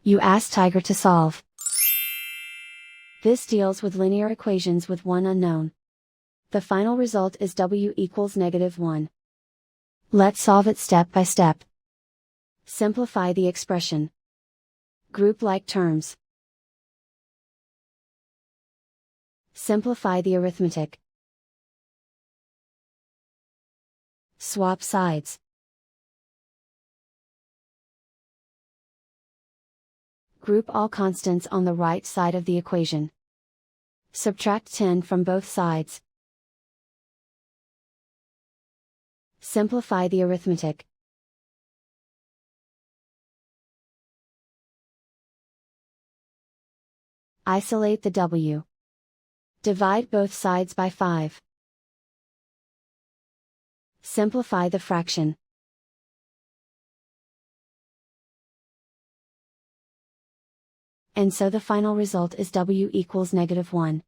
You ask Tiger to solve. This deals with linear equations with one unknown. The final result is w equals -1. Let's solve it step by step. Simplify the expression. Group like terms. Simplify the arithmetic. Swap sides. Group all constants on the right side of the equation. Subtract 10 from both sides. Simplify the arithmetic. Isolate the w. Divide both sides by 5. Simplify the fraction. And so the final result is w equals -1.